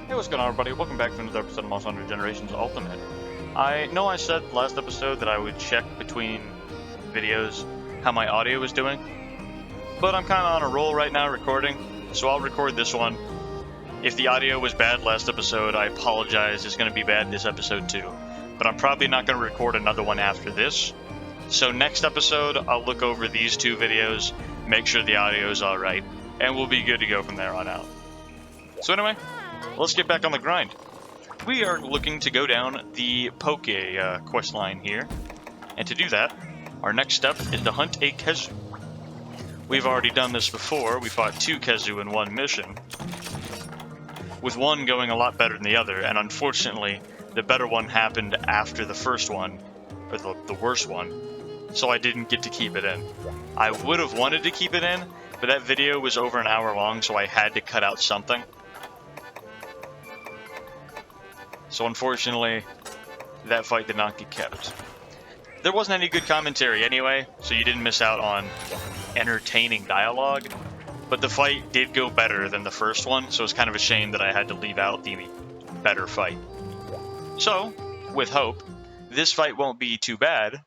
Hey, what's going on, everybody? Welcome back to another episode of Monster Hunter Generations Ultimate. I know I said last episode that I would check between videos how my audio was doing, but I'm kind of on a roll right now recording, so I'll record this one. If the audio was bad last episode, I apologize. It's going to be bad this episode too, but I'm probably not going to record another one after this. So next episode, I'll look over these two videos, make sure the audio is alright, and we'll be good to go from there on out. So anyway, let's get back on the grind. We are looking to go down the Poke quest line here, and to do that, our next step is to hunt a Kezu. We've already done this before. We fought 2 Kezu in one mission, with one going a lot better than the other, and unfortunately, the better one happened after the first one, or the worst one, so I didn't get to keep it in. I would have wanted to keep it in, but that video was over an hour long, so I had to cut out something. So unfortunately, that fight did not get kept. There wasn't any good commentary anyway, so you didn't miss out on entertaining dialogue, but the fight did go better than the first one, so it's kind of a shame that I had to leave out the better fight. So, with hope, this fight won't be too bad.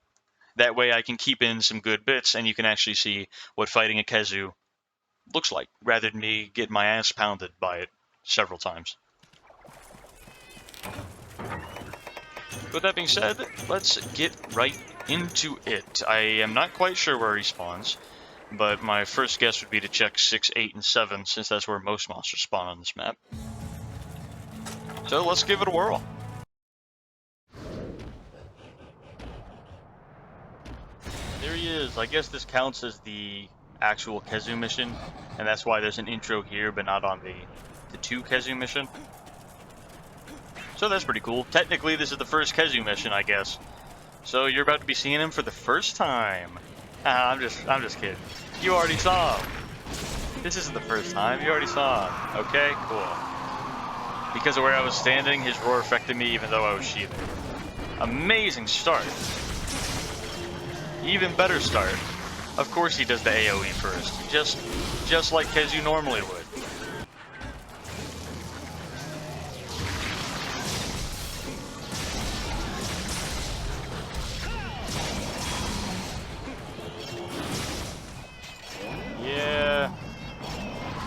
That way I can keep in some good bits, and you can actually see what fighting a Kezu looks like, rather than me get my ass pounded by it several times. With that being said, let's get right into it. I am not quite sure where he spawns, but my first guess would be to check 6, 8, and 7, since that's where most monsters spawn on this map. So let's give it a whirl. There he is. I guess this counts as the actual Kezu mission, and that's why there's an intro here, but not on the 2 Kezu mission. So that's pretty cool. Technically, this is the first Kezu mission, I guess. So you're about to be seeing him for the first time. I'm just kidding. You already saw him. This isn't the first time. You already saw him. Okay, cool. Because of where I was standing, his roar affected me even though I was sheathing. Amazing start. Even better start. Of course he does the AoE first. Just like Kezu normally would.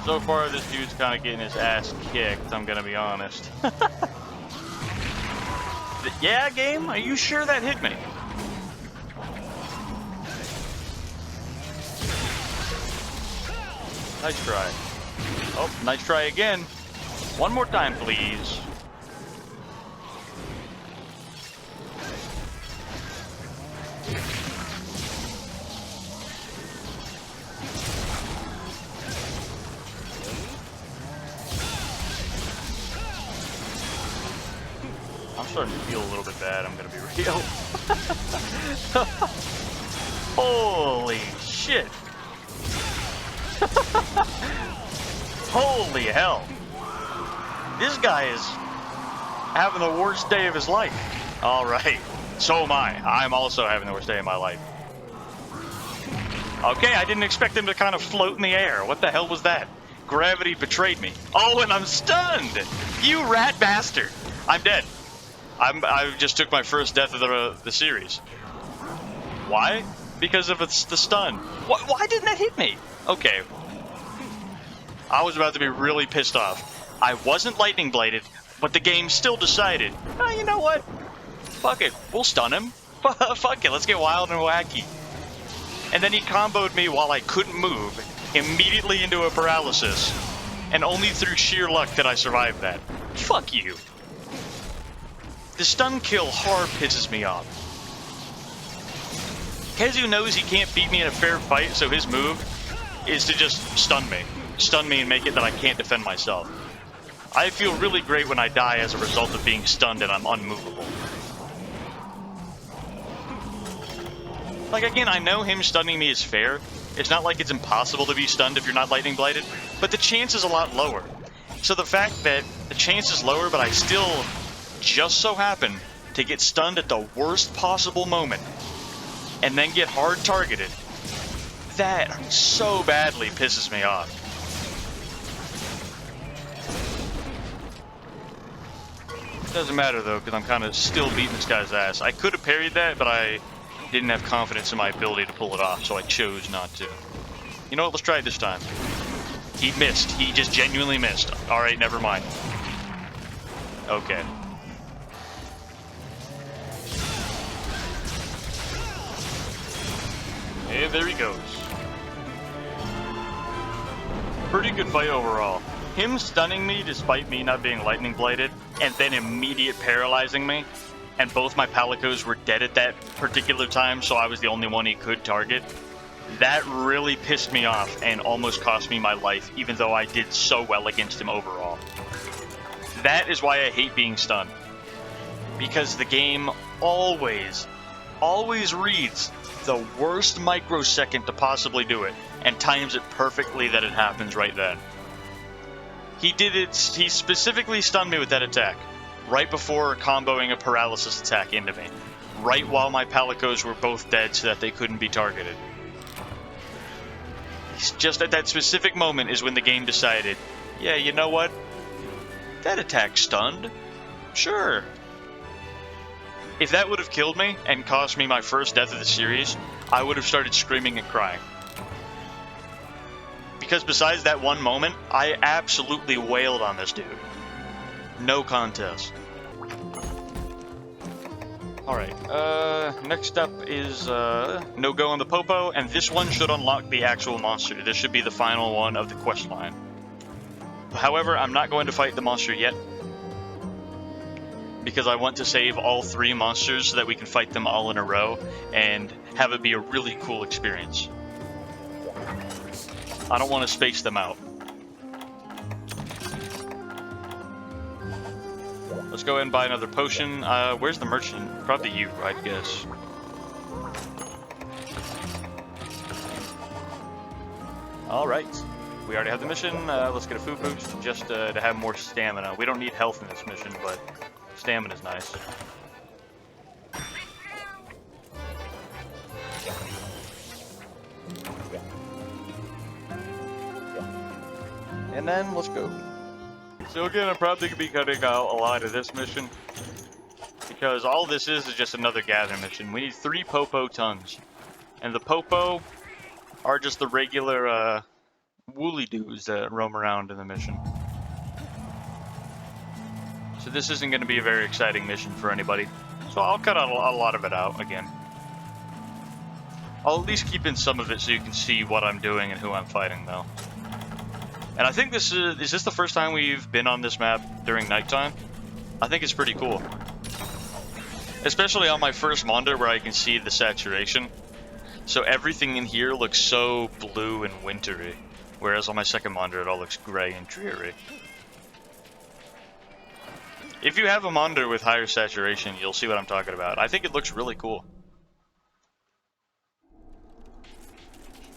So far, this dude's kind of getting his ass kicked, I'm gonna be honest. Yeah, game? Are you sure that hit me? Nice try. Oh, nice try again. One more time, please. I'm starting to feel a little bit bad, I'm gonna be real. Holy shit. Holy hell. This guy is having the worst day of his life. Alright, so am I. I'm also having the worst day of my life. Okay, I didn't expect him to kind of float in the air. What the hell was that? Gravity betrayed me. Oh, and I'm stunned! You rat bastard! I'm dead. I just took my first death of the series. Why? Because of the stun. Why didn't that hit me? Okay. I was about to be really pissed off. I wasn't lightning bladed, but the game still decided, oh, you know what? Fuck it. We'll stun him. Fuck it. Let's get wild and wacky. And then he comboed me while I couldn't move, immediately into a paralysis. And only through sheer luck did I survive that. Fuck you. The stun kill hard pisses me off. Kezu knows he can't beat me in a fair fight, so his move is to just stun me. Stun me and make it that I can't defend myself. I feel really great when I die as a result of being stunned and I'm unmovable. Like, again, I know him stunning me is fair. It's not like it's impossible to be stunned if you're not lightning bladed, but the chance is a lot lower. So the fact that the chance is lower, but I still just so happen to get stunned at the worst possible moment and then get hard targeted, that so badly pisses me off. Doesn't matter though, because I'm kind of still beating this guy's ass. I could have parried that, but I didn't have confidence in my ability to pull it off, so I chose not to. You know what, let's try it this time. He missed. He just genuinely missed. Alright, never mind. Okay. And there he goes. Pretty good fight overall. Him stunning me despite me not being lightning bladed, and then immediate paralyzing me, and both my palicos were dead at that particular time, so I was the only one he could target. That really pissed me off and almost cost me my life, even though I did so well against him overall. That is why I hate being stunned. Because the game always reads the worst microsecond to possibly do it, and times it perfectly that it happens right then. He did it, he specifically stunned me with that attack, right before comboing a paralysis attack into me, right while my palicos were both dead so that they couldn't be targeted. Just at that specific moment is when the game decided, yeah, you know what? That attack stunned. Sure. If that would have killed me and cost me my first death of the series, I would have started screaming and crying. Because besides that one moment, I absolutely wailed on this dude. No contest. Alright, next up is, no go on the Popo, and this one should unlock the actual monster. This should be the final one of the quest line. However, I'm not going to fight the monster yet, because I want to save all 3 monsters so that we can fight them all in a row, and have it be a really cool experience. I don't want to space them out. Let's go ahead and buy another potion. Where's the merchant? Probably you, I guess. Alright. We already have the mission. Let's get a food boost just to have more stamina. We don't need health in this mission, but stamina is nice. And then, let's go. So again, I'm probably going to be cutting out a lot of this mission, because all this is just another gather mission. We need 3 Popo tons. And the Popo are just the regular woolly-doos that roam around in the mission. So this isn't going to be a very exciting mission for anybody. So I'll cut out a lot of it out again. I'll at least keep in some of it so you can see what I'm doing and who I'm fighting, though. And I think this is this the first time we've been on this map during nighttime? I think it's pretty cool. Especially on my first Monder where I can see the saturation. So everything in here looks so blue and wintry. Whereas on my second Monder it all looks gray and dreary. If you have a Monder with higher saturation, you'll see what I'm talking about. I think it looks really cool.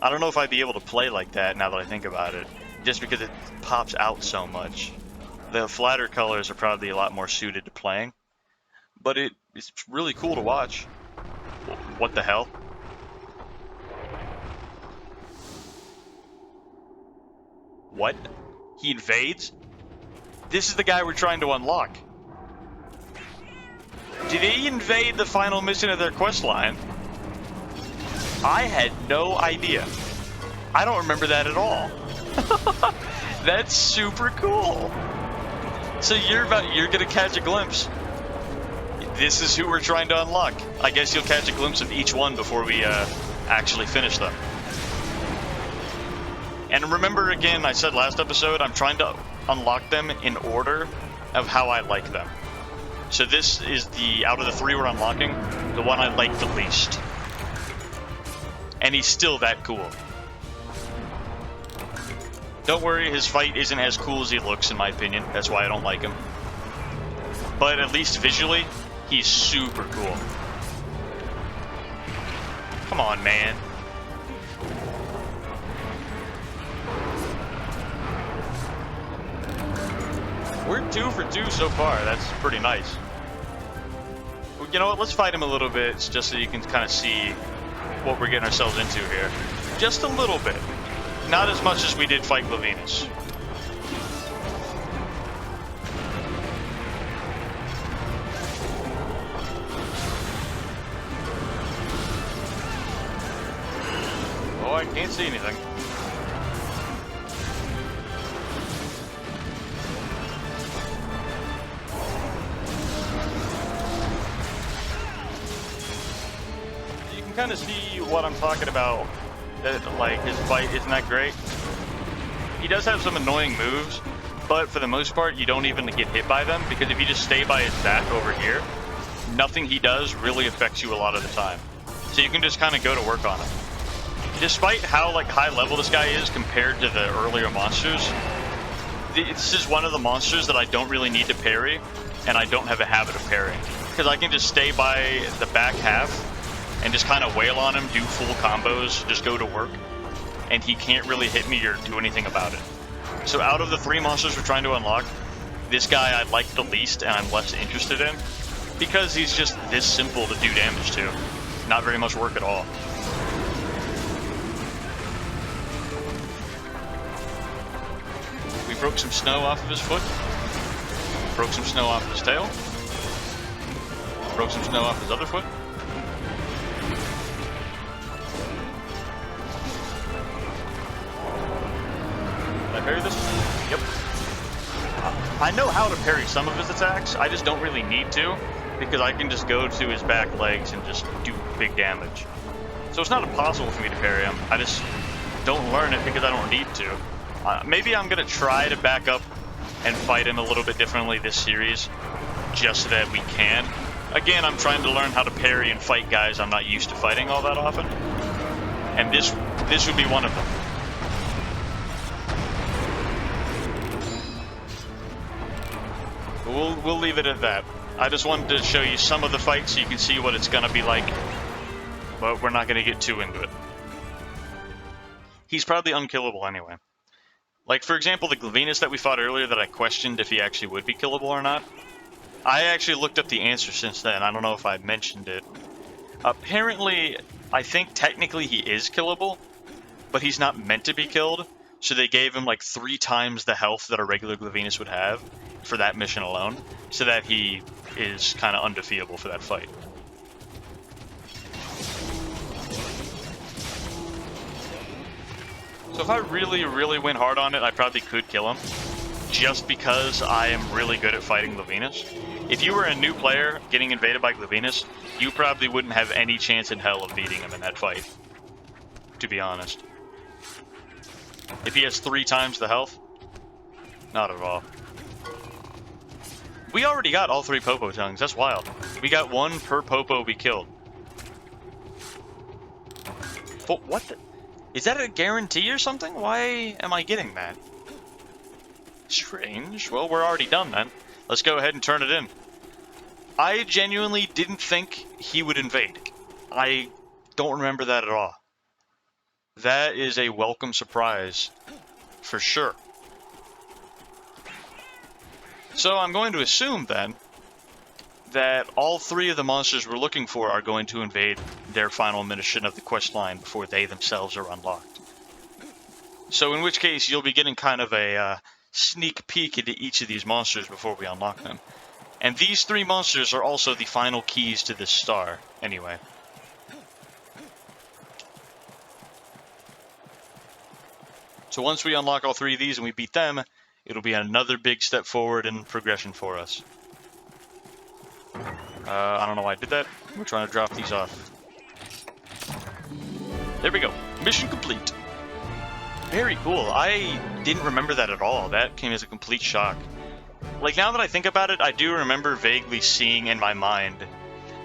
I don't know if I'd be able to play like that now that I think about it. Just because it pops out so much. The flatter colors are probably a lot more suited to playing. But it's really cool to watch. What the hell? What? He invades? This is the guy we're trying to unlock. Did he invade the final mission of their quest line? I had no idea. I don't remember that at all. That's super cool. So you're gonna catch a glimpse. This is who we're trying to unlock. I guess you'll catch a glimpse of each one before we actually finish them. And remember again, I said last episode, I'm trying to unlock them in order of how I like them. So this is out of the 3 we're unlocking, the one I like the least. And he's still that cool. Don't worry, his fight isn't as cool as he looks, in my opinion. That's why I don't like him. But at least visually, he's super cool. Come on, man. We're 2 for 2 so far. That's pretty nice. Well, you know what? Let's fight him a little bit, just so you can kind of see what we're getting ourselves into here. Just a little bit. Not as much as we did fight Levinus. I can't see anything. You can kind of see what I'm talking about. That, like, his fight isn't that great. He does have some annoying moves, but for the most part, you don't even get hit by them, because if you just stay by his back over here, nothing he does really affects you a lot of the time. So you can just kind of go to work on him. Despite how like high level this guy is compared to the earlier monsters, this is one of the monsters that I don't really need to parry, and I don't have a habit of parrying. Because I can just stay by the back half and just kind of wail on him, do full combos, just go to work, and he can't really hit me or do anything about it. So out of the 3 monsters we're trying to unlock, this guy I like the least and I'm less interested in, because he's just this simple to do damage to. Not very much work at all. We broke some snow off of his foot. Broke some snow off his tail. Broke some snow off his other foot. Did I parry this? Yep. I know how to parry some of his attacks, I just don't really need to, because I can just go to his back legs and just do big damage. So it's not impossible for me to parry him, I just don't learn it because I don't need to. Maybe I'm going to try to back up and fight him a little bit differently this series, just so that we can. Again, I'm trying to learn how to parry and fight guys I'm not used to fighting all that often. And this would be one of them. We'll leave it at that. I just wanted to show you some of the fights so you can see what it's going to be like, but we're not going to get too into it. He's probably unkillable anyway. Like, for example, the Glavenus that we fought earlier that I questioned if he actually would be killable or not. I actually looked up the answer since then. I don't know if I mentioned it. Apparently, I think technically he is killable, but he's not meant to be killed, so they gave him like 3 times the health that a regular Glavenus would have for that mission alone, so that he is kind of undefeatable for that fight. So if I really, really went hard on it, I probably could kill him, just because I am really good at fighting Glavenus. If you were a new player getting invaded by Glavenus, you probably wouldn't have any chance in hell of beating him in that fight, to be honest. If he has 3 times the health, not at all. We already got all 3 Popo tongues, that's wild. We got 1 per Popo we killed. But what the? Is that a guarantee or something? Why am I getting that? Strange. Well, we're already done then. Let's go ahead and turn it in. I genuinely didn't think he would invade. I don't remember that at all. That is a welcome surprise, for sure. So I'm going to assume then that all 3 of the monsters we're looking for are going to invade their final mission of the quest line before they themselves are unlocked. So in which case you'll be getting kind of a sneak peek into each of these monsters before we unlock them. And these 3 monsters are also the final keys to this star, anyway. So once we unlock all 3 of these and we beat them, it'll be another big step forward in progression for us. I don't know why I did that. We're trying to drop these off. There we go. Mission complete. Very cool. I didn't remember that at all. That came as a complete shock. Like, now that I think about it, I do remember vaguely seeing in my mind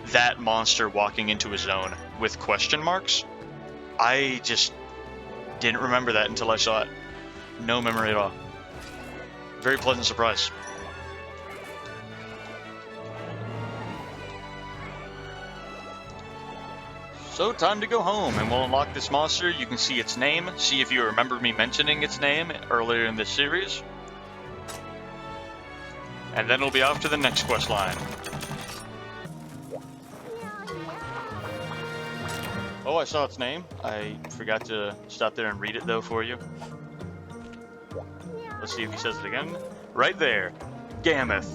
that monster walking into a zone with question marks. I just didn't remember that until I saw it. No memory at all. Very pleasant surprise. So, time to go home, and we'll unlock this monster. You can see its name, see if you remember me mentioning its name earlier in this series. And then we'll be off to the next quest line. Oh, I saw its name. I forgot to stop there and read it, though, for you. Let's see if he says it again. Right there. Gameth.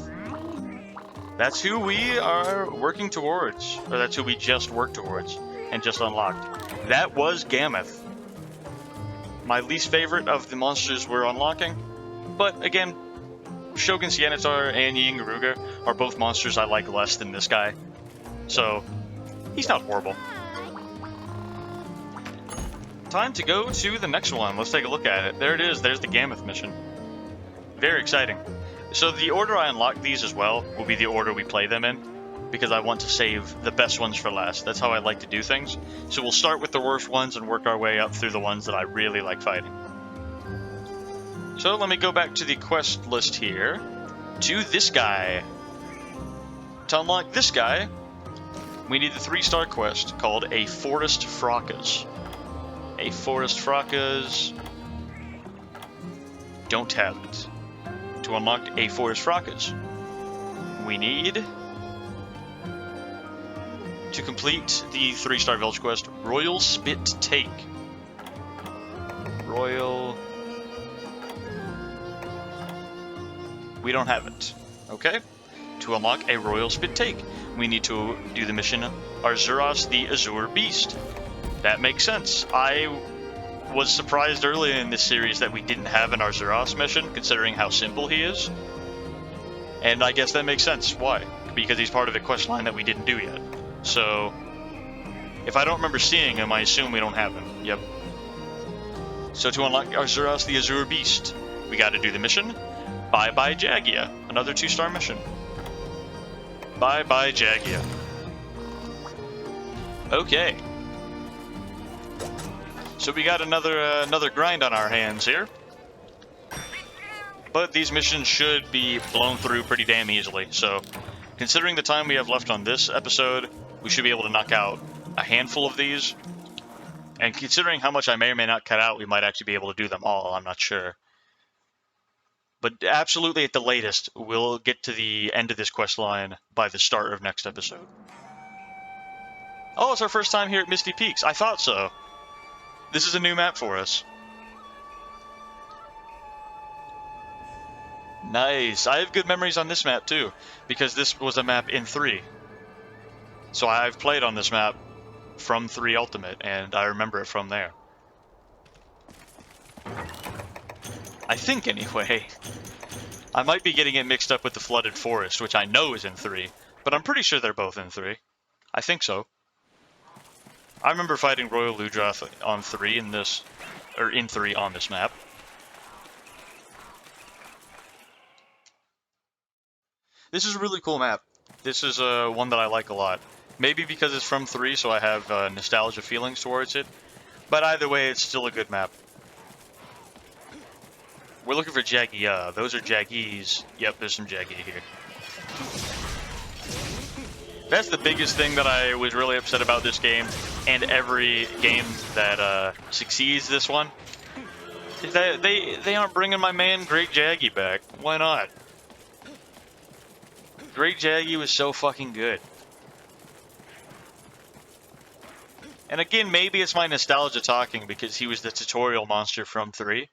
That's who we are working towards. Or that's who we just worked towards and just unlocked. That was Gameth. my least favorite of the monsters we're unlocking. But again, Shogun Sienitar and Yin Garuga are both monsters I like less than this guy. So, he's not horrible. Time to go to the next one. Let's take a look at it. There it is. There's the Gammoth mission. Very exciting. So the order I unlock these as well will be the order we play them in, because I want to save the best ones for last. That's how I like to do things. So we'll start with the worst ones and work our way up through the ones that I really like fighting. So let me go back to the quest list here, to this guy. To unlock this guy, we need the 3-star quest called A Forest Fracas. A Forest Fracas. Don't have it. To unlock A Forest Fracas, we need to complete the 3-star village quest, Royal Spit Take. Royal... We don't have it. Okay. To unlock a Royal Spit Take, we need to do the mission Arzuros the Azure Beast. That makes sense. I was surprised early in this series that we didn't have an Arzuros mission, considering how simple he is. And I guess that makes sense. Why? Because he's part of a quest line that we didn't do yet. So, if I don't remember seeing him, I assume we don't have him. Yep. So to unlock Arzuros the Azure Beast, we gotta do the mission Bye Bye Jagia, another 2-star mission. Bye Bye Jagia. Okay. So we got another grind on our hands here. But these missions should be blown through pretty damn easily. So, considering the time we have left on this episode, we should be able to knock out a handful of these. And considering how much I may or may not cut out, we might actually be able to do them all. I'm not sure. But absolutely at the latest, we'll get to the end of this quest line by the start of next episode. Oh, it's our first time here at Misty Peaks. I thought so. This is a new map for us. Nice. I have good memories on this map too, because this was a map in 3. So I've played on this map from 3 Ultimate, and I remember it from there. I think, anyway. I might be getting it mixed up with the Flooded Forest, which I know is in 3, but I'm pretty sure they're both in 3. I think so. I remember fighting Royal Ludroth on 3 in this, or in 3 on this map. This is a really cool map. This is one that I like a lot. Maybe because it's from 3, so I have nostalgia feelings towards it. But either way, it's still a good map. We're looking for Jagia. Those are Jaggies. Yep, there's some Jaggi here. That's the biggest thing that I was really upset about this game, and every game that succeeds this one, is that they aren't bringing my man Great Jaggi back. Why not? Great Jaggi was so fucking good. And again, maybe it's my nostalgia talking because he was the tutorial monster from 3.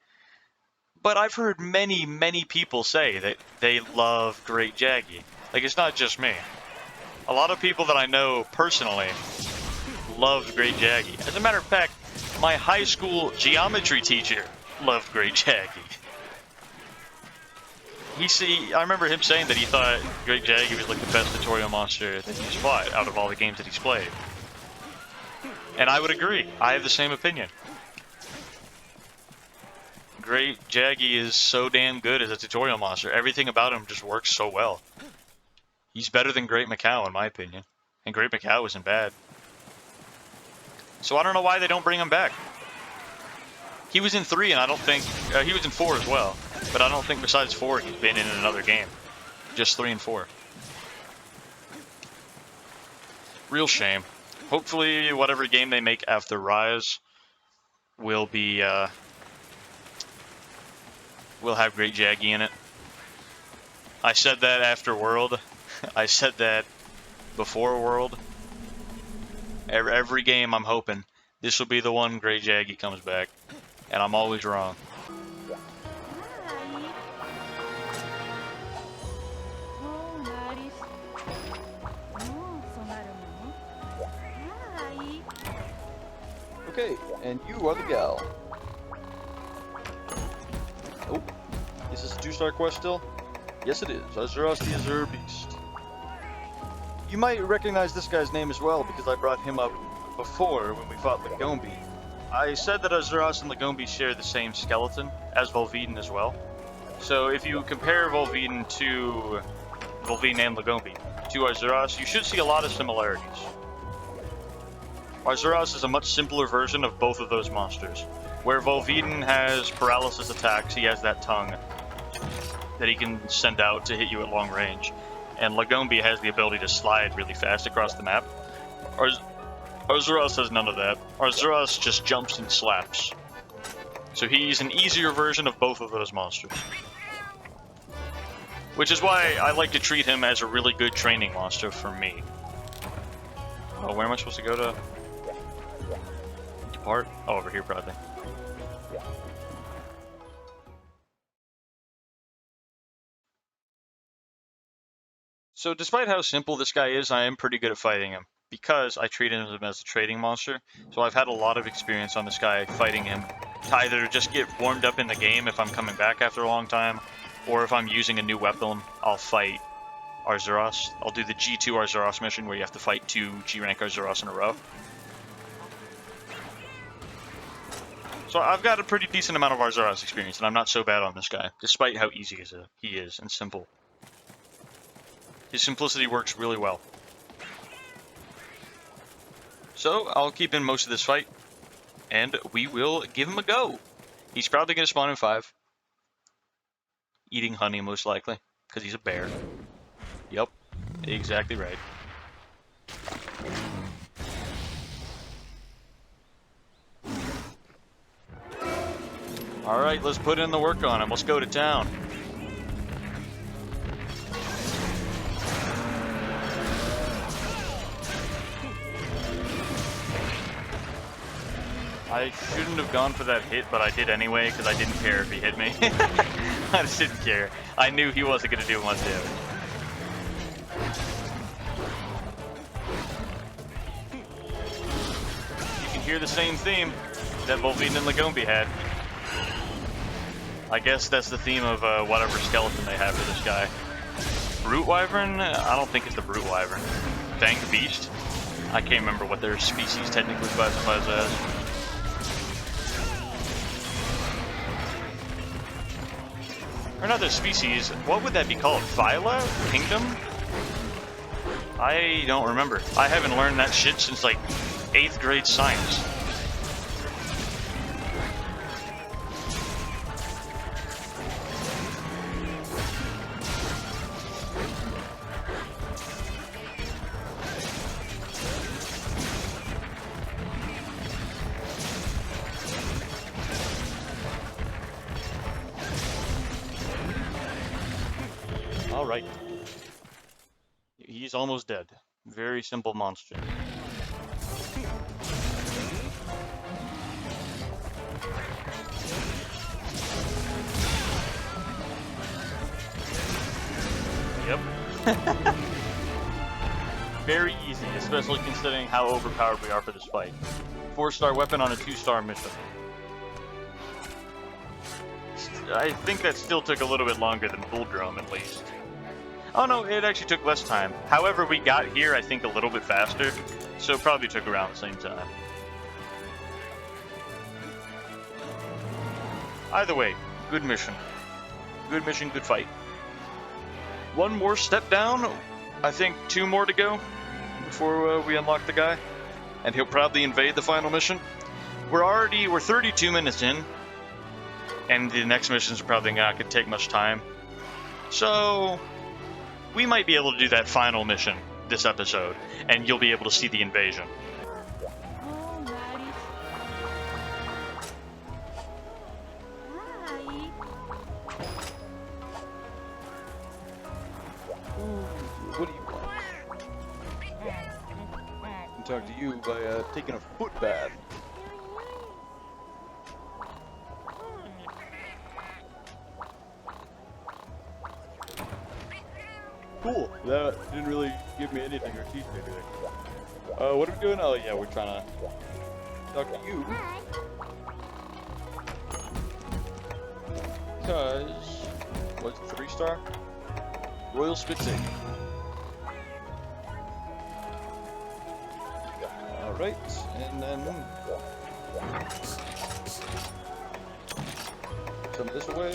But I've heard many, many people say that they love Great Jaggi. Like, it's not just me. A lot of people that I know personally loved Great Jaggi. As a matter of fact, my high school geometry teacher loved Great Jaggi. I remember him saying that he thought Great Jaggi was like the best tutorial monster that he's fought out of all the games that he's played. And I would agree. I have the same opinion. Great Jaggi is so damn good as a tutorial monster. Everything about him just works so well. He's better than Great Macau, in my opinion. And Great Macau isn't bad. So I don't know why they don't bring him back. He was in 3, and I don't think... he was in 4 as well. But I don't think besides 4 he's been in another game. Just 3 and 4. Real shame. Hopefully whatever game they make after Rise will be... will have Great Jaggi in it. I said that after World. I said that before World. Every game I'm hoping this will be the one Great Jaggi comes back. And I'm always wrong. Okay, and you are the gal. this a 2-star quest still? Yes it is. Azuros the Azure Beast. You might recognize this guy's name as well because I brought him up before when we fought Lagombi. I said that Azuros and Lagombi share the same skeleton, as Volveden as well. So if you compare Volveden and Lagombi to Azuros, you should see a lot of similarities. Azuros is a much simpler version of both of those monsters. Where Volveden has paralysis attacks, he has that tongue that he can send out to hit you at long range. And Lagombi has the ability to slide really fast across the map. Azuros has none of that. Azuros just jumps and slaps. So he's an easier version of both of those monsters. Which is why I like to treat him as a really good training monster for me. Oh, where am I supposed to go to depart? Oh, over here probably. So despite how simple this guy is, I am pretty good at fighting him, because I treat him as a trading monster. So I've had a lot of experience on this guy fighting him, to either just get warmed up in the game if I'm coming back after a long time, or if I'm using a new weapon, I'll fight Arzuros. I'll do the G2 Arzuros mission where you have to fight 2 G-rank Arzuros in a row. So I've got a pretty decent amount of Arzuros experience, and I'm not so bad on this guy, despite how easy he is and simple. His simplicity works really well. So I'll keep in most of this fight, and we will give him a go. He's probably going to spawn in 5. Eating honey, most likely, because he's a bear. Yep, exactly right. Alright, let's put in the work on him. Let's go to town. I shouldn't have gone for that hit, but I did anyway, because I didn't care if he hit me. I just didn't care. I knew he wasn't going to do much damage. You can hear the same theme that Volveden and Lagombi had. I guess that's the theme of whatever skeleton they have for this guy. Brute Wyvern? I don't think it's the Brute Wyvern. Fanged Beast? I can't remember what their species technically classifies as. Or not their species, what would that be called? Phyla? Kingdom? I don't remember. I haven't learned that shit since like 8th grade science. Alright. He's almost dead. Very simple monster. Yep. Very easy, especially considering how overpowered we are for this fight. 4-star weapon on a 2-star mission. I think that still took a little bit longer than Bull Drum, at least. Oh no, it actually took less time. However, we got here, I think, a little bit faster, so it probably took around the same time. Either way, good mission. Good mission, good fight. One more step down, I think 2 more to go before we unlock the guy, and he'll probably invade the final mission. We're 32 minutes in, and the next missions are probably not going to take much time. So we might be able to do that final mission this episode, and you'll be able to see the invasion. What do you want? I can talk to you by taking a foot bath. Cool. That didn't really give me anything or teach me anything. What are we doing? Oh yeah, we're trying to talk to you. Because What's 3-star? Royal Spitting. Alright, and then some this way.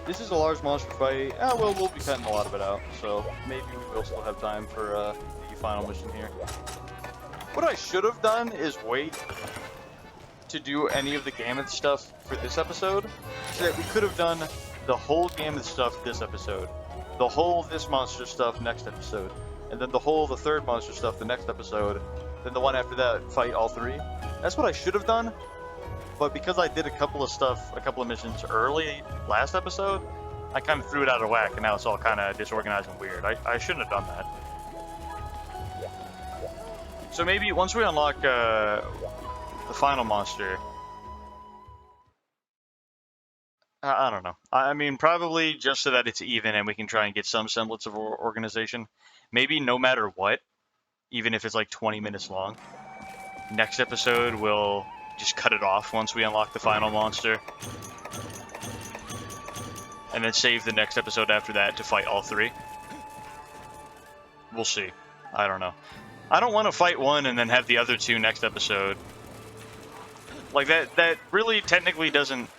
This is a large monster fight. Ah, well, we'll be cutting a lot of it out, so maybe we will still have time for the final mission here. What I should have done is wait to do any of the Gamut stuff for this episode, so that we could have done the whole Gamut stuff this episode, the whole this monster stuff next episode, and then the whole the third monster stuff the next episode, then the one after that fight all three. That's what I should have done. But because I did a couple of missions early last episode, I kind of threw it out of whack, and now it's all kind of disorganized and weird. I shouldn't have done that. So maybe once we unlock the final monster, I don't know. I mean, probably just so that it's even and we can try and get some semblance of organization. Maybe no matter what, even if it's like 20 minutes long, next episode we'll just cut it off once we unlock the final monster. And then save the next episode after that to fight all three. We'll see. I don't know. I don't want to fight one and then have the other two next episode. Like, that really technically doesn't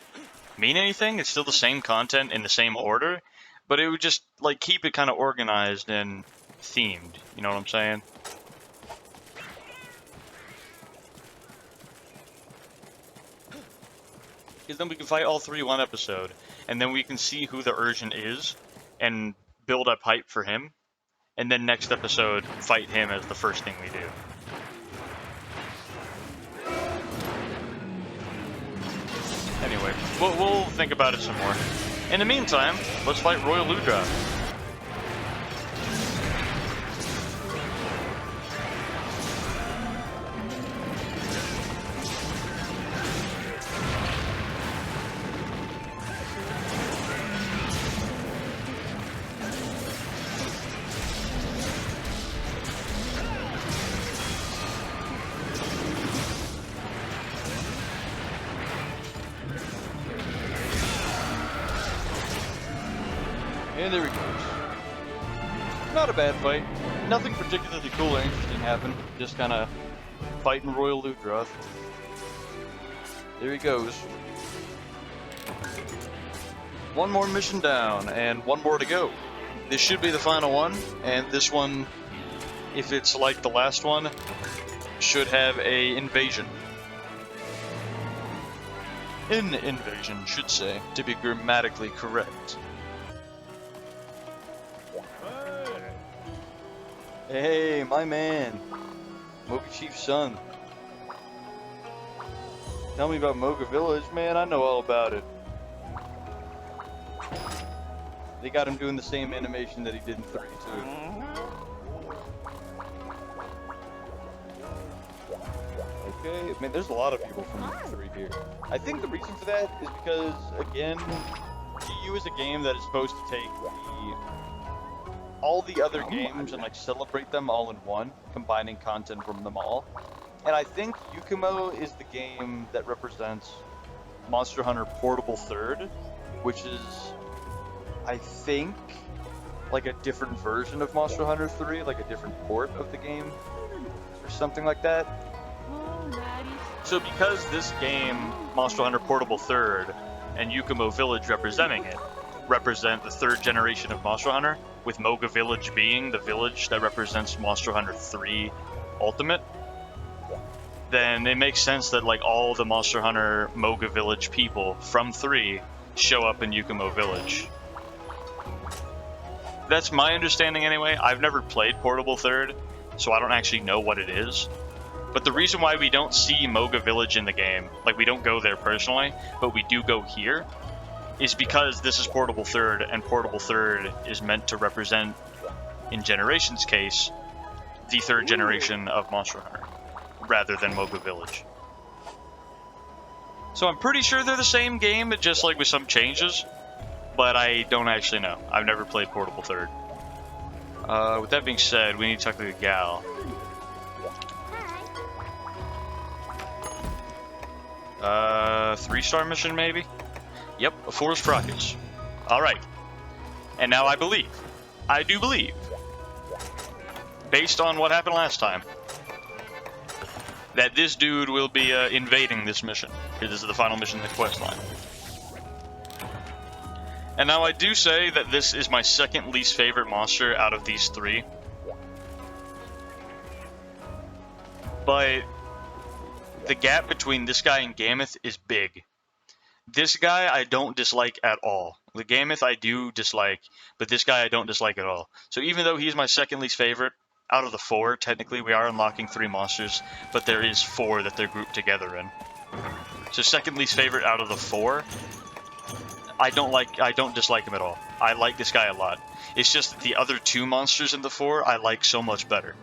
mean anything. It's still the same content in the same order. But it would just, like, keep it kind of organized and themed. You know what I'm saying? Because then we can fight all three one episode, and then we can see who the Urgent is, and build up hype for him, and then next episode, fight him as the first thing we do. Anyway, we'll think about it some more. In the meantime, let's fight Royal Ludra. And there he goes. Not a bad fight. Nothing particularly cool or interesting happened. Just kind of fighting Royal Ludra. There he goes. One more mission down, and one more to go. This should be the final one, and this one, if it's like the last one, should have a invasion. An invasion, should say, to be grammatically correct. Hey, my man, Moga Chief's son. Tell me about Moga Village, man. I know all about it. They got him doing the same animation that he did in 3 too. Okay, man, there's a lot of people from 3 here. I think the reason for that is because, again, GU is a game that is supposed to take all the other games and like celebrate them all in one, combining content from them all. And I think Yukumo is the game that represents Monster Hunter Portable 3rd, which is, I think, like a different version of Monster Hunter 3, like a different port of the game, or something like that. So because this game, Monster Hunter Portable 3rd, and Yukumo Village representing it, represent the 3rd generation of Monster Hunter, with Moga Village being the village that represents Monster Hunter 3 Ultimate, then it makes sense that like all the Monster Hunter Moga Village people from 3 show up in Yukumo Village. That's my understanding anyway. I've never played Portable 3rd, so I don't actually know what it is. But the reason why we don't see Moga Village in the game, like we don't go there personally, but we do go here, is because this is Portable 3rd, and Portable 3rd is meant to represent, in Generation's case, the 3rd generation of Monster Hunter, rather than Moga Village. So I'm pretty sure they're the same game, but just like with some changes, but I don't actually know. I've never played Portable 3rd. With that being said, we need to talk to the gal. 3-star mission, maybe? Yep, a Forest Fracas. Alright. And now I believe. I do believe. Based on what happened last time. That this dude will be invading this mission. This is the final mission in the quest line. And now I do say that this is my second least favorite monster out of these three. But the gap between this guy and Gammoth is big. This guy I don't dislike at all. The Gammoth I do dislike, but this guy I don't dislike at all. So even though he's my second least favorite, out of the four, technically we are unlocking 3 monsters, but there is 4 that they're grouped together in. So second least favorite out of the 4, I don't dislike him at all. I like this guy a lot. It's just that the other 2 monsters in the 4 I like so much better.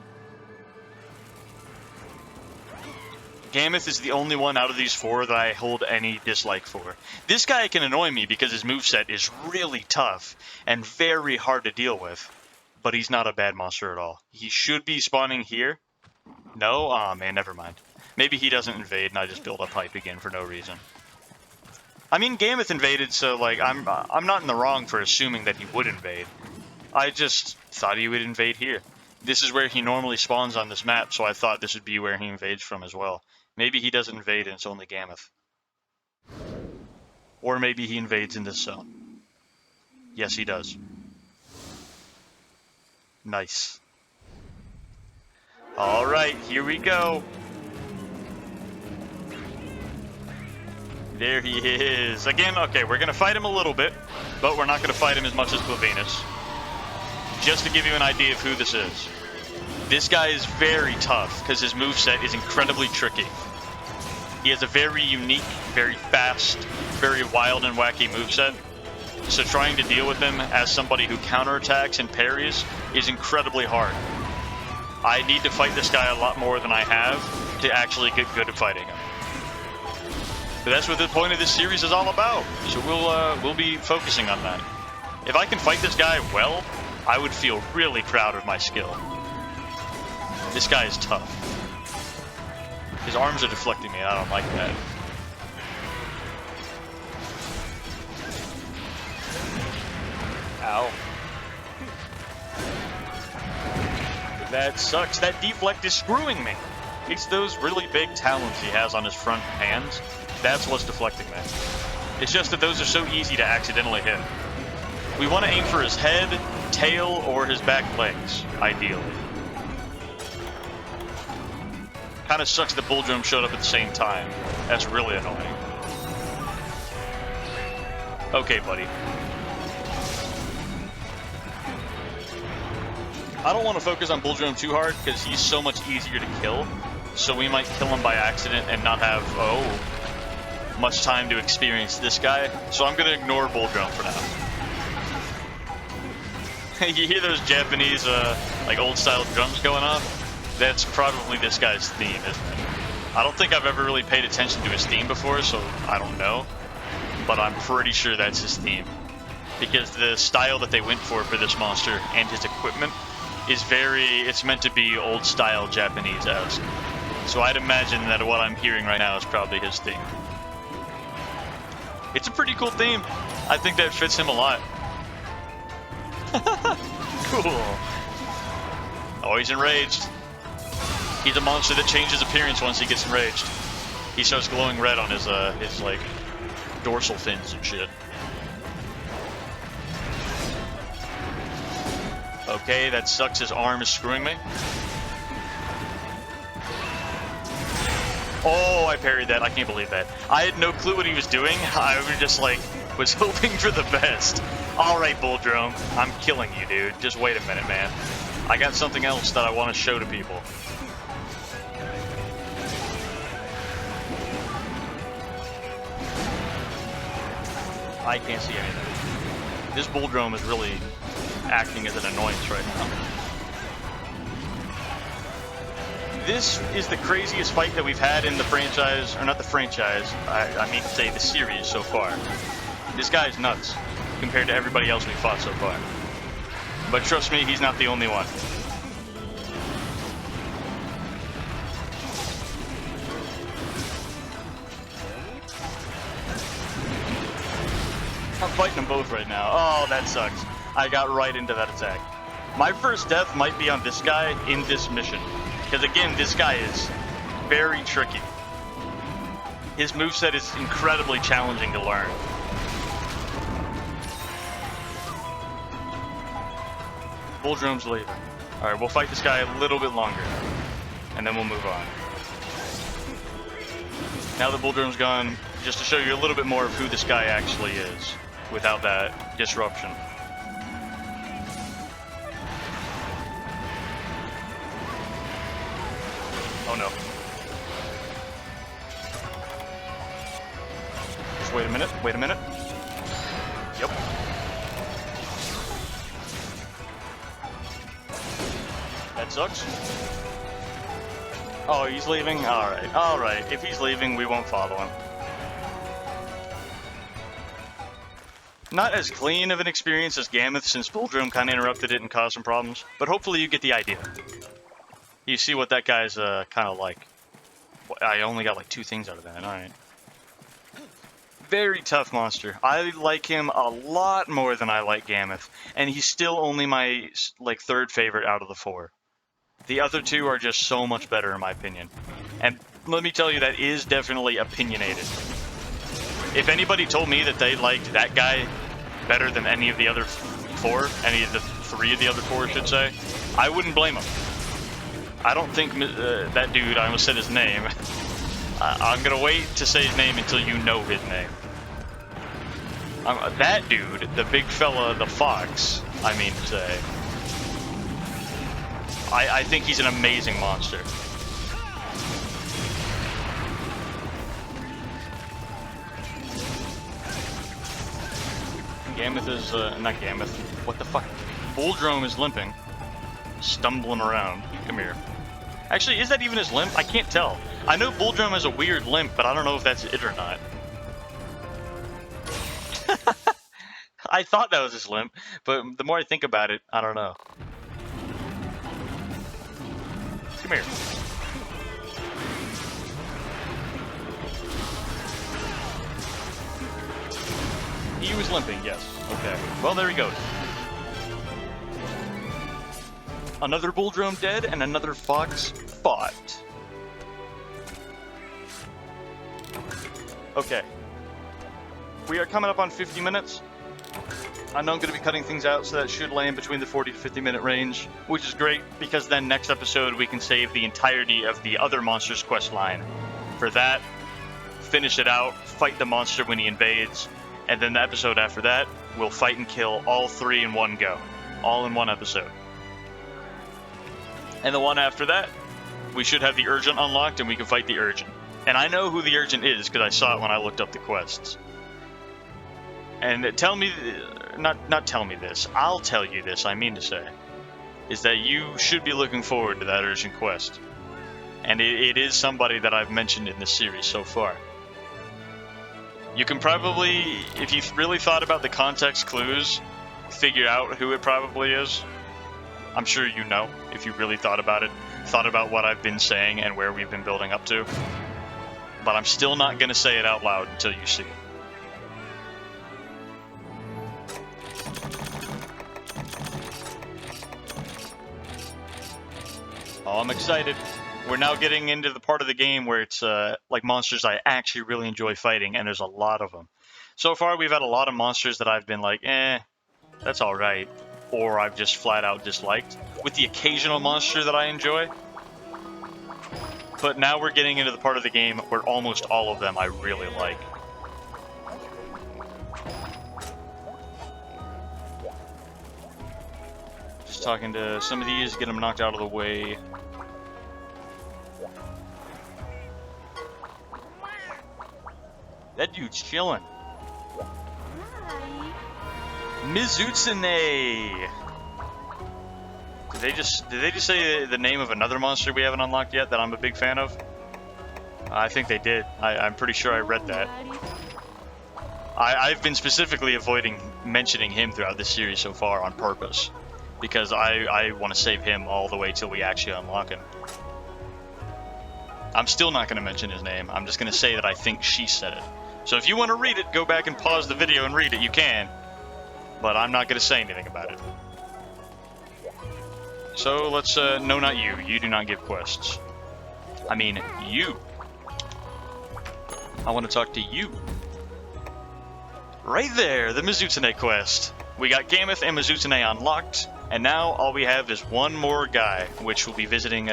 Gammoth is the only one out of these 4 that I hold any dislike for. This guy can annoy me because his moveset is really tough and very hard to deal with. But he's not a bad monster at all. He should be spawning here. No? Aw, man, never mind. Maybe he doesn't invade and I just build up hype again for no reason. I mean, Gammoth invaded, so, like, I'm not in the wrong for assuming that he would invade. I just thought he would invade here. This is where he normally spawns on this map, so I thought this would be where he invades from as well. Maybe he doesn't invade and it's only Gammoth. Or maybe he invades in this zone. Yes, he does. Nice. Alright, here we go. There he is. Again, okay, we're going to fight him a little bit, but we're not going to fight him as much as Blavinus. Just to give you an idea of who this is. This guy is very tough, because his moveset is incredibly tricky. He has a very unique, very fast, very wild and wacky moveset. So trying to deal with him as somebody who counterattacks and parries is incredibly hard. I need to fight this guy a lot more than I have to actually get good at fighting him. But that's what the point of this series is all about. So we'll be focusing on that. If I can fight this guy well, I would feel really proud of my skill. This guy is tough. His arms are deflecting me, and I don't like that. Ow. That sucks. That deflect is screwing me. It's those really big talons he has on his front hands. That's what's deflecting me. It's just that those are so easy to accidentally hit. We want to aim for his head, tail, or his back legs, ideally. Kind of sucks that Bull Drum showed up at the same time. That's really annoying. Okay, buddy. I don't want to focus on Bull Drum too hard, because he's so much easier to kill. So we might kill him by accident and not have, much time to experience this guy. So I'm going to ignore Bull Drum for now. You hear those Japanese, like old-style drums going off? That's probably this guy's theme, isn't it? I don't think I've ever really paid attention to his theme before, so I don't know. But I'm pretty sure that's his theme. Because the style that they went for this monster and his equipment is it's meant to be old-style Japanese-esque. So I'd imagine that what I'm hearing right now is probably his theme. It's a pretty cool theme. I think that fits him a lot. Cool. Oh, he's enraged. He's a monster that changes appearance once he gets enraged. He starts glowing red on his like, dorsal fins and shit. Okay, that sucks. His arm is screwing me. Oh, I parried that. I can't believe that. I had no clue what he was doing. I was just like, was hoping for the best. Alright, Bull Drum. I'm killing you, dude. Just wait a minute, man. I got something else that I want to show to people. I can't see anything. This Bull Drum is really acting as an annoyance right now. This is the craziest fight that we've had in the franchise, or not the franchise, I mean to say the series so far. This guy's nuts, compared to everybody else we've fought so far. But trust me, he's not the only one. fighting them both right now. Oh, that sucks. I got right into that attack. My first death might be on this guy in this mission. Because again, this guy is very tricky. His moveset is incredibly challenging to learn. Bull Drone's leaving. Alright, we'll fight this guy a little bit longer. And then we'll move on. Now that Bull Drone's gone, just to show you a little bit more of who this guy actually is, without that disruption. Oh no. Just wait a minute, wait a minute. Yep. That sucks. Oh, he's leaving? Alright, alright. If he's leaving, we won't follow him. Not as clean of an experience as Gammoth, since Bull Drone kind of interrupted it and caused some problems, but hopefully you get the idea. You see what that guy's kind of like. I only got like 2 things out of that, alright. Very tough monster. I like him a lot more than I like Gammoth, and he's still only my like 3rd favorite out of the 4. The other 2 are just so much better in my opinion. And let me tell you, that is definitely opinionated. If anybody told me that they liked that guy better than any of the other 4, any of the 3 of the other 4 I should say, I wouldn't blame him. I don't think that dude, I almost said his name. I'm gonna wait to say his name until you know his name. That dude, the big fella, the fox, I mean to say. I think he's an amazing monster. Gammoth is, not Gammoth, what the fuck? Bull Drone is limping. Stumbling around. Come here. Actually, is that even his limp? I can't tell. I know Bull Drone has a weird limp, but I don't know if that's it or not. I thought that was his limp, but the more I think about it, I don't know. Come here. He was limping, yes. Okay. Well, there he goes. Another Bull Drone dead, and another fox fought. Okay. We are coming up on 50 minutes. I know I'm going to be cutting things out, so that should land between the 40 to 50 minute range, which is great, because then next episode we can save the entirety of the other monster's quest line. For that, finish it out, fight the monster when he invades, and then the episode after that, we'll fight and kill all 3 in one go. All in one episode. And the one after that, we should have the Urgent unlocked and we can fight the Urgent. And I know who the Urgent is because I saw it when I looked up the quests. And tell me, not tell me this, I'll tell you this, I mean to say, is that you should be looking forward to that Urgent quest. And it is somebody that I've mentioned in this series so far. You can probably, if you've really thought about the context clues, figure out who it probably is. I'm sure you know, if you really thought about it, thought about what I've been saying and where we've been building up to. But I'm still not going to say it out loud until you see it. Oh, I'm excited. We're now getting into the part of the game where it's like monsters I actually really enjoy fighting, and there's a lot of them. So far, we've had a lot of monsters that I've been like, that's alright. Or I've just flat out disliked, with the occasional monster that I enjoy. But now we're getting into the part of the game where almost all of them I really like. Just talking to some of these, get them knocked out of the way. That dude's chilling. Mizutsune! Did they just say the name of another monster we haven't unlocked yet that I'm a big fan of? I think they did. I'm pretty sure I read that. I've been specifically avoiding mentioning him throughout this series so far on purpose. Because I want to save him all the way till we actually unlock him. I'm still not going to mention his name. I'm just going to say that I think she said it. So if you want to read it, go back and pause the video and read it, you can. But I'm not going to say anything about it. So let's, no, not you. You do not give quests. I mean, you. I want to talk to you. Right there, the Mizutane quest. We got Gameth and Mizutane unlocked, and now all we have is one more guy, which we'll be visiting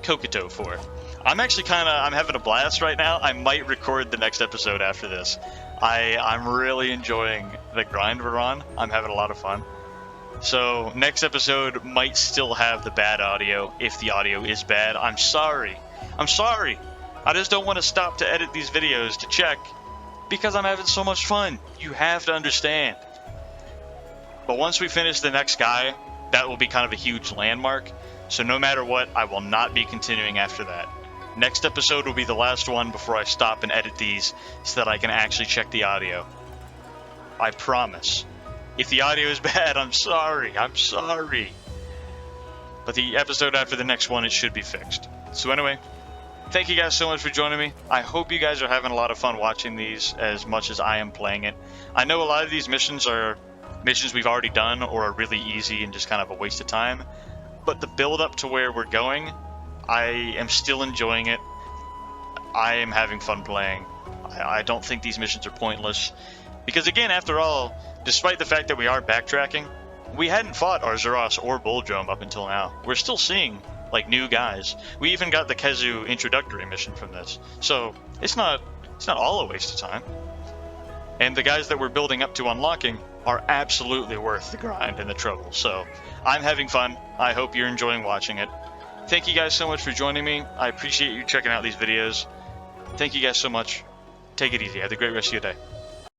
Kokoto for. I'm actually I'm having a blast right now. I might record the next episode after this. I'm really enjoying the grind we're on. I'm having a lot of fun. So next episode might still have the bad audio, if the audio is bad. I'm sorry. I'm sorry. I just don't want to stop to edit these videos to check, because I'm having so much fun. You have to understand. But once we finish the next guy, that will be kind of a huge landmark. So no matter what, I will not be continuing after that. Next episode will be the last one before I stop and edit these so that I can actually check the audio. I promise. If the audio is bad, I'm sorry. I'm sorry. But the episode after the next one, it should be fixed. So anyway, thank you guys so much for joining me. I hope you guys are having a lot of fun watching these as much as I am playing it. I know a lot of these missions are missions we've already done or are really easy and just kind of a waste of time. But the build up to where we're going, I am still enjoying it. I am having fun playing. I don't think these missions are pointless. Because again, after all, despite the fact that we are backtracking, we hadn't fought Arzuros or Boldrome up until now. We're still seeing, like, new guys. We even got the Kezu introductory mission from this. So, it's not all a waste of time. And the guys that we're building up to unlocking are absolutely worth the grind and the trouble. So, I'm having fun. I hope you're enjoying watching it. Thank you guys so much for joining me. I appreciate you checking out these videos. Thank you guys so much. Take it easy. Have a great rest of your day.